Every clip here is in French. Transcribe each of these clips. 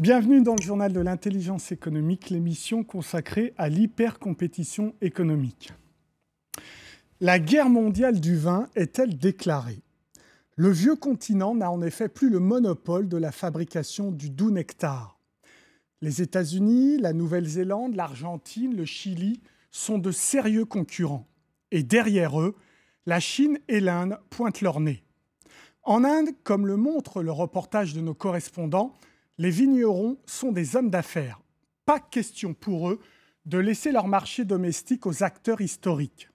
Bienvenue dans le journal de l'intelligence économique, l'émission consacrée à l'hypercompétition économique. La guerre mondiale du vin est-elle déclarée? Le vieux continent n'a en effet plus le monopole de la fabrication du doux nectar. Les États-Unis, la Nouvelle-Zélande, l'Argentine, le Chili sont de sérieux concurrents. Et derrière eux, la Chine et l'Inde pointent leur nez. En Inde, comme le montre le reportage de nos correspondants, les vignerons sont des hommes d'affaires. Pas question pour eux de laisser leur marché domestique aux acteurs historiques.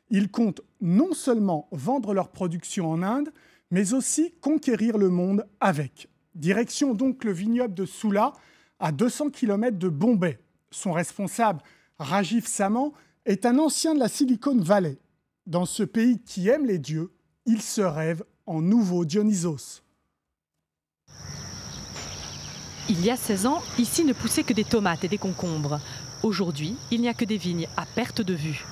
Ils comptent non seulement vendre leur production en Inde, mais aussi conquérir le monde avec. Direction donc le vignoble de Sula, à 200 km de Bombay. Son responsable, Rajiv Samant, est un ancien de la Silicon Valley. Dans ce pays qui aime les dieux, il se rêve en nouveau Dionysos. Il y a 16 ans, ici ne poussaient que des tomates et des concombres. Aujourd'hui, il n'y a que des vignes à perte de vue.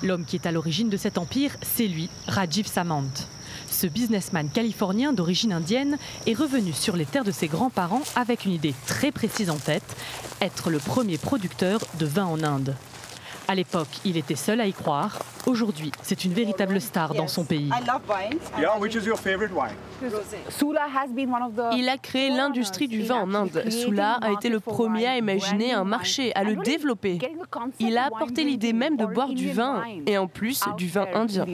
L'homme qui est à l'origine de cet empire, c'est lui, Rajiv Samant. Ce businessman californien d'origine indienne est revenu sur les terres de ses grands-parents avec une idée très précise en tête, être le premier producteur de vin en Inde. À l'époque, il était seul à y croire. Aujourd'hui, c'est une véritable star dans son pays. Il a créé l'industrie du vin en Inde. Sula a été le premier à imaginer un marché, à le développer. Il a apporté l'idée même de boire du vin, et en plus du vin indien.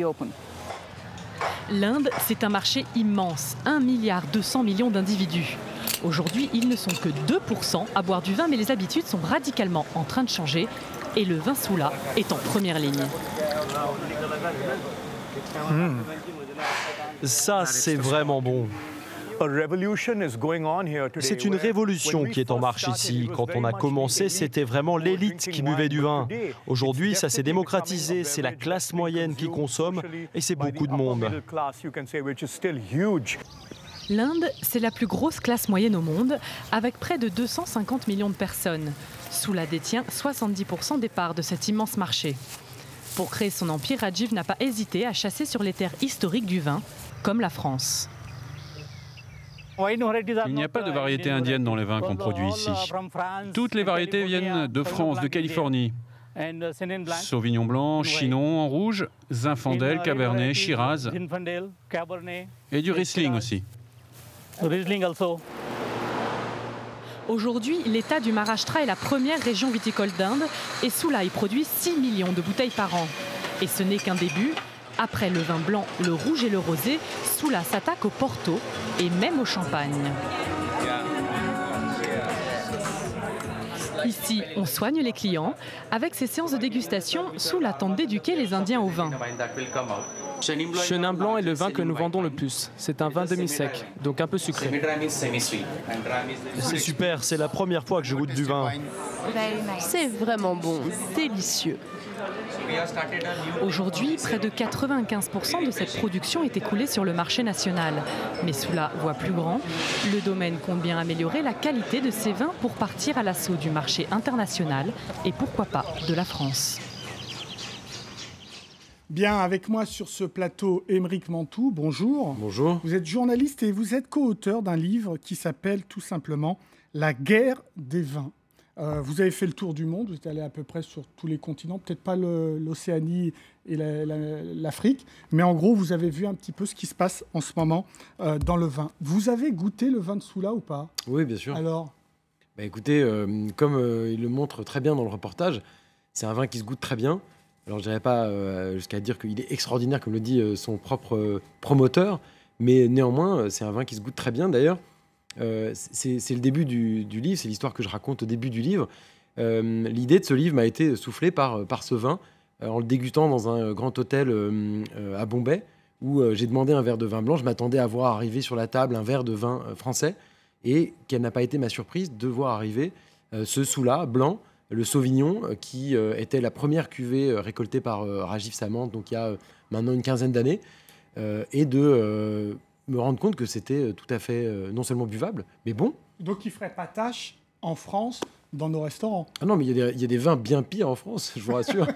L'Inde, c'est un marché immense, 1,2 milliard d'individus. Aujourd'hui, ils ne sont que 2% à boire du vin, mais les habitudes sont radicalement en train de changer. Et le vin Sula est en première ligne. Ça, c'est vraiment bon. C'est une révolution qui est en marche ici. Quand on a commencé, c'était vraiment l'élite qui buvait du vin. Aujourd'hui, ça s'est démocratisé, c'est la classe moyenne qui consomme et c'est beaucoup de monde. L'Inde, c'est la plus grosse classe moyenne au monde, avec près de 250 millions de personnes. Sula détient 70% des parts de cet immense marché. Pour créer son empire, Rajiv n'a pas hésité à chasser sur les terres historiques du vin, comme la France. Il n'y a pas de variété indienne dans les vins qu'on produit ici. Toutes les variétés viennent de France, de Californie. Sauvignon blanc, Chinon en rouge, Zinfandel, Cabernet, Shiraz et du Riesling aussi. Aujourd'hui, l'État du Maharashtra est la première région viticole d'Inde et Sula y produit 6 millions de bouteilles par an. Et ce n'est qu'un début. Après le vin blanc, le rouge et le rosé, Sula s'attaque au Porto et même au champagne. Ici, on soigne les clients. Avec ces séances de dégustation, Sula tente d'éduquer les Indiens au vin. Chenin blanc est le vin que nous vendons le plus. C'est un vin demi-sec, donc un peu sucré. C'est super, c'est la première fois que je goûte du vin. C'est vraiment bon, délicieux. Aujourd'hui, près de 95% de cette production est écoulée sur le marché national. Mais Sula voit plus grand. Le domaine compte bien améliorer la qualité de ses vins pour partir à l'assaut du marché international et pourquoi pas de la France. Bien, avec moi sur ce plateau, Aymeric Mantoux, bonjour. Bonjour. Vous êtes journaliste et vous êtes co-auteur d'un livre qui s'appelle tout simplement « La guerre des vins ». Vous avez fait le tour du monde, vous êtes allé à peu près sur tous les continents, peut-être pas l'Océanie et l'Afrique, mais en gros, vous avez vu un petit peu ce qui se passe en ce moment dans le vin. Vous avez goûté le vin de Sula ou pas? Oui, bien sûr. Alors écoutez, comme il le montre très bien dans le reportage, c'est un vin qui se goûte très bien. Alors, je dirais pas jusqu'à dire qu'il est extraordinaire, comme le dit son propre promoteur, mais néanmoins, c'est un vin qui se goûte très bien. D'ailleurs, c'est le début du livre, c'est l'histoire que je raconte au début du livre. L'idée de ce livre m'a été soufflée par ce vin, en le dégustant dans un grand hôtel à Bombay, où j'ai demandé un verre de vin blanc. Je m'attendais à voir arriver sur la table un verre de vin français, et quelle n'a pas été ma surprise de voir arriver ce Sula blanc, le Sauvignon, qui était la première cuvée récoltée par Rajiv Samant, donc il y a maintenant une quinzaine d'années, et de me rendre compte que c'était tout à fait non seulement buvable, mais bon. Donc il ne ferait pas tâche en France dans nos restaurants? Ah non, mais il y a des vins bien pires en France, je vous rassure.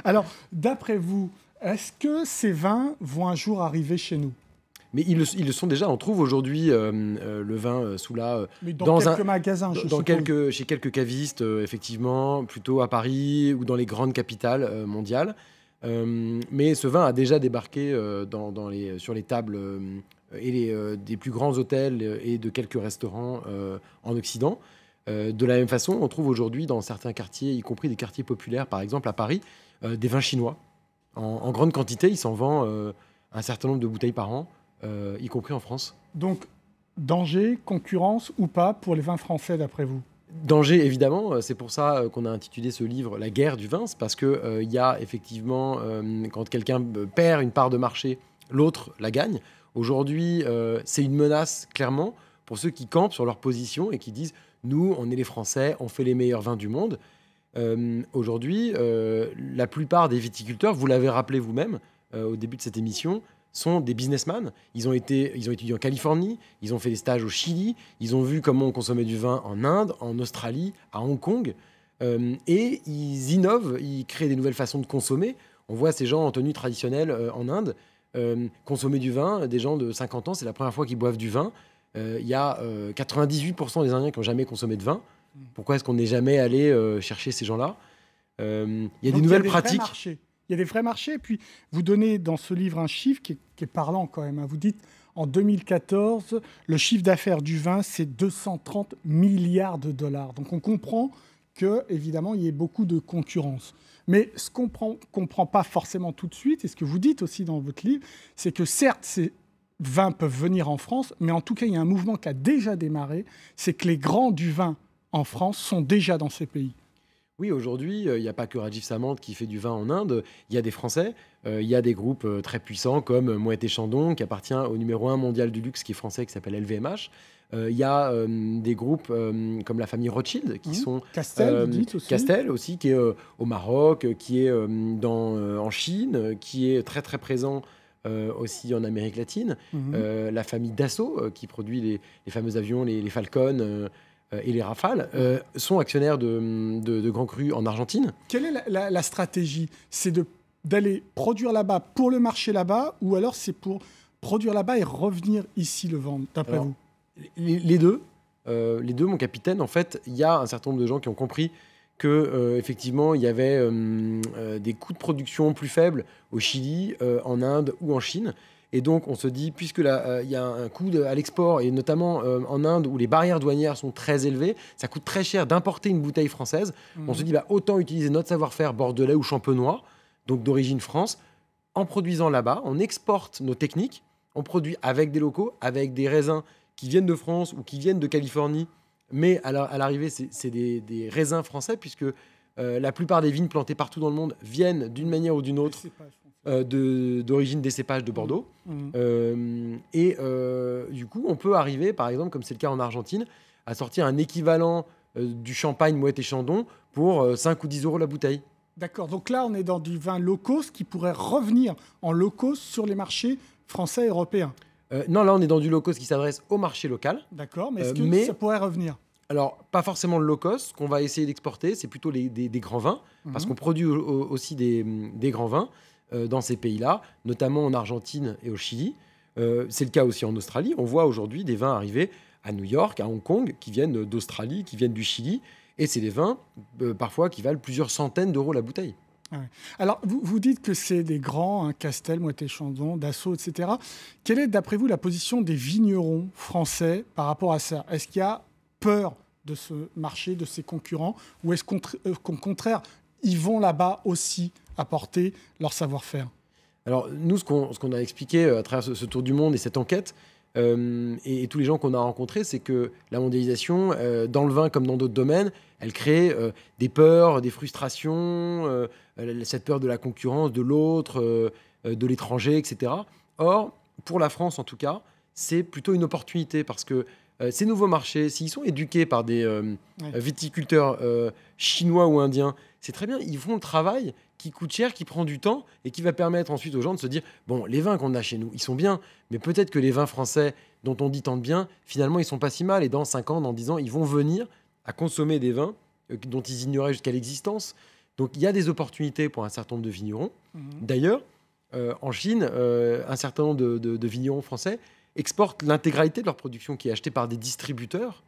Alors, d'après vous, est-ce que ces vins vont un jour arriver chez nous? Mais ils le sont déjà. On trouve aujourd'hui le vin Soula mais dans quelques magasins, chez quelques cavistes, effectivement, plutôt à Paris ou dans les grandes capitales mondiales. Mais ce vin a déjà débarqué sur les tables des plus grands hôtels et de quelques restaurants en Occident. De la même façon, on trouve aujourd'hui dans certains quartiers, y compris des quartiers populaires, par exemple à Paris, des vins chinois. En grande quantité, il s'en vend un certain nombre de bouteilles par an, y compris en France. Donc, danger, concurrence ou pas pour les vins français, d'après vous ? Danger, évidemment. C'est pour ça qu'on a intitulé ce livre « La guerre du vin ». C'est parce qu'il y a effectivement, quand quelqu'un perd une part de marché, l'autre la gagne. Aujourd'hui, c'est une menace, clairement, pour ceux qui campent sur leur position et qui disent « Nous, on est les Français, on fait les meilleurs vins du monde ». Aujourd'hui, la plupart des viticulteurs, vous l'avez rappelé vous-même au début de cette émission, sont des businessmen. Ils ont étudié en Californie, ils ont fait des stages au Chili, ils ont vu comment on consommait du vin en Inde, en Australie, à Hong Kong. Et ils innovent, ils créent des nouvelles façons de consommer. On voit ces gens en tenue traditionnelle en Inde consommer du vin. Des gens de 50 ans, c'est la première fois qu'ils boivent du vin. Il y a 98% des Indiens qui n'ont jamais consommé de vin. Pourquoi est-ce qu'on n'est jamais allé chercher ces gens-là ? Il y a des nouvelles pratiques. Il y a des vrais marchés. Et puis, vous donnez dans ce livre un chiffre qui est parlant quand même. Vous dites, en 2014, le chiffre d'affaires du vin, c'est 230 milliards de dollars. Donc, on comprend qu'évidemment, il y a beaucoup de concurrence. Mais ce qu'on ne comprend pas forcément tout de suite, et ce que vous dites aussi dans votre livre, c'est que certes, ces vins peuvent venir en France, mais en tout cas, il y a un mouvement qui a déjà démarré, c'est que les grands du vin en France sont déjà dans ces pays. Oui, aujourd'hui, il n'y a pas que Rajiv Samant qui fait du vin en Inde. Il y a des Français, il y a des groupes très puissants comme Moët & Chandon, qui appartient au numéro 1 mondial du luxe, qui est français, qui s'appelle LVMH. Il y a des groupes comme la famille Rothschild, qui sont... Castel, vous dites aussi. Castel aussi, qui est au Maroc, qui est en Chine, qui est très très présent aussi en Amérique latine. La famille Dassault, qui produit les fameux avions, les Falcon... et les Rafales sont actionnaires de Grand Cru en Argentine. Quelle est la stratégie ? C'est d'aller produire là-bas pour le marché là-bas, ou alors c'est pour produire là-bas et revenir ici le vendre, d'après vous ? Les deux, mon capitaine. En fait, il y a un certain nombre de gens qui ont compris que effectivement, il y avait des coûts de production plus faibles au Chili, en Inde ou en Chine. Et donc, on se dit, puisque il y a un coût à l'export, et notamment en Inde, où les barrières douanières sont très élevées, ça coûte très cher d'importer une bouteille française. On se dit, autant utiliser notre savoir-faire bordelais ou champenois, donc d'origine France, en produisant là-bas. On exporte nos techniques, on produit avec des locaux, avec des raisins qui viennent de France ou qui viennent de Californie. Mais à l'arrivée, c'est des raisins français, puisque la plupart des vignes plantées partout dans le monde viennent d'une manière ou d'une autre d'origine des cépages de Bordeaux. Du coup, on peut arriver, par exemple, comme c'est le cas en Argentine, à sortir un équivalent du champagne Moët & Chandon pour 5 ou 10 euros la bouteille. D'accord, donc là, on est dans du vin low cost qui pourrait revenir en low cost sur les marchés français et européens. Non, là, on est dans du low cost qui s'adresse au marché local. D'accord, mais est-ce que ça pourrait revenir ? Alors, pas forcément le low cost. Ce qu'on va essayer d'exporter, c'est plutôt des grands vins, parce qu'on produit aussi des grands vins dans ces pays-là, notamment en Argentine et au Chili. C'est le cas aussi en Australie. On voit aujourd'hui des vins arriver à New York, à Hong Kong, qui viennent d'Australie, qui viennent du Chili. Et c'est des vins, parfois, qui valent plusieurs centaines d'euros la bouteille. Ouais. Alors, vous dites que c'est des grands, Castel, Moët & Chandon, Dassault, etc. Quelle est, d'après vous, la position des vignerons français par rapport à ça ? Est-ce qu'il y a peur de ce marché, de ces concurrents, ou est-ce qu'au contraire, ils vont là-bas aussi apporter leur savoir-faire ? Alors, nous, ce qu'on a expliqué à travers ce tour du monde et cette enquête, et tous les gens qu'on a rencontrés, c'est que la mondialisation, dans le vin comme dans d'autres domaines, elle crée des peurs, des frustrations, cette peur de la concurrence, de l'autre, de l'étranger, etc. Or, pour la France en tout cas, c'est plutôt une opportunité parce que ces nouveaux marchés, s'ils sont éduqués par des viticulteurs chinois ou indiens, c'est très bien, ils font le travail qui coûte cher, qui prend du temps et qui va permettre ensuite aux gens de se dire bon, les vins qu'on a chez nous, ils sont bien, mais peut-être que les vins français dont on dit tant de bien, finalement, ils sont pas si mal. Et dans 5 ans, dans 10 ans, ils vont venir à consommer des vins dont ils ignoraient jusqu'à l'existence. Donc, il y a des opportunités pour un certain nombre de vignerons. D'ailleurs, en Chine, un certain nombre de vignerons français exportent l'intégralité de leur production qui est achetée par des distributeurs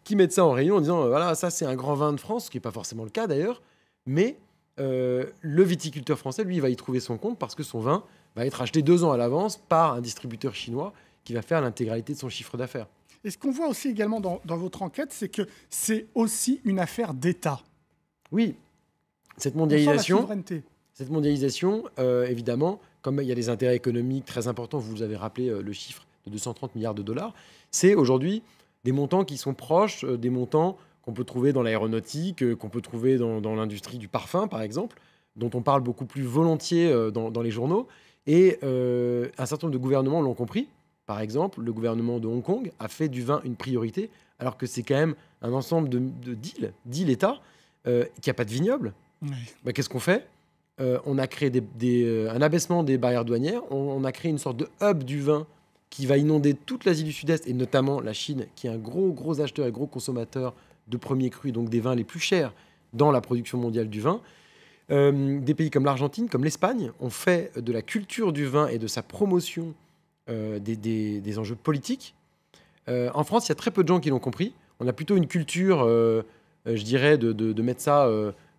qui mettent ça en rayon en disant voilà, ça c'est un grand vin de France, ce qui n'est pas forcément le cas d'ailleurs, mais le viticulteur français, lui, va y trouver son compte parce que son vin va être acheté 2 ans à l'avance par un distributeur chinois qui va faire l'intégralité de son chiffre d'affaires. Et ce qu'on voit aussi également dans votre enquête, c'est que c'est aussi une affaire d'État. Oui, cette mondialisation, évidemment, comme il y a des intérêts économiques très importants, vous avez rappelé le chiffre de 230 milliards de dollars, c'est aujourd'hui des montants qui sont proches des montants qu'on peut trouver dans l'aéronautique, qu'on peut trouver dans l'industrie du parfum, par exemple, dont on parle beaucoup plus volontiers dans les journaux. Et un certain nombre de gouvernements l'ont compris. Par exemple, le gouvernement de Hong Kong a fait du vin une priorité, alors que c'est quand même un ensemble de d'îles-États qui n'a pas de vignoble. Oui. Bah, qu'est-ce qu'on fait ? On a créé un abaissement des barrières douanières, on a créé une sorte de hub du vin qui va inonder toute l'Asie du Sud-Est, et notamment la Chine, qui est un gros acheteur et gros consommateur de premiers crus, donc des vins les plus chers dans la production mondiale du vin. Des pays comme l'Argentine, comme l'Espagne, ont fait de la culture du vin et de sa promotion des enjeux politiques. En France, il y a très peu de gens qui l'ont compris. On a plutôt une culture, je dirais, de mettre ça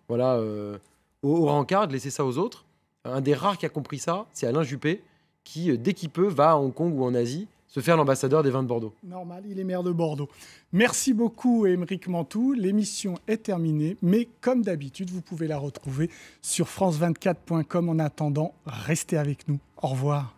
au rencard, de laisser ça aux autres. Un des rares qui a compris ça, c'est Alain Juppé, qui, dès qu'il peut, va à Hong Kong ou en Asie se faire l'ambassadeur des vins de Bordeaux. Normal, il est maire de Bordeaux. Merci beaucoup, Aymeric Mantoux. L'émission est terminée, mais comme d'habitude, vous pouvez la retrouver sur france24.com. En attendant, restez avec nous. Au revoir.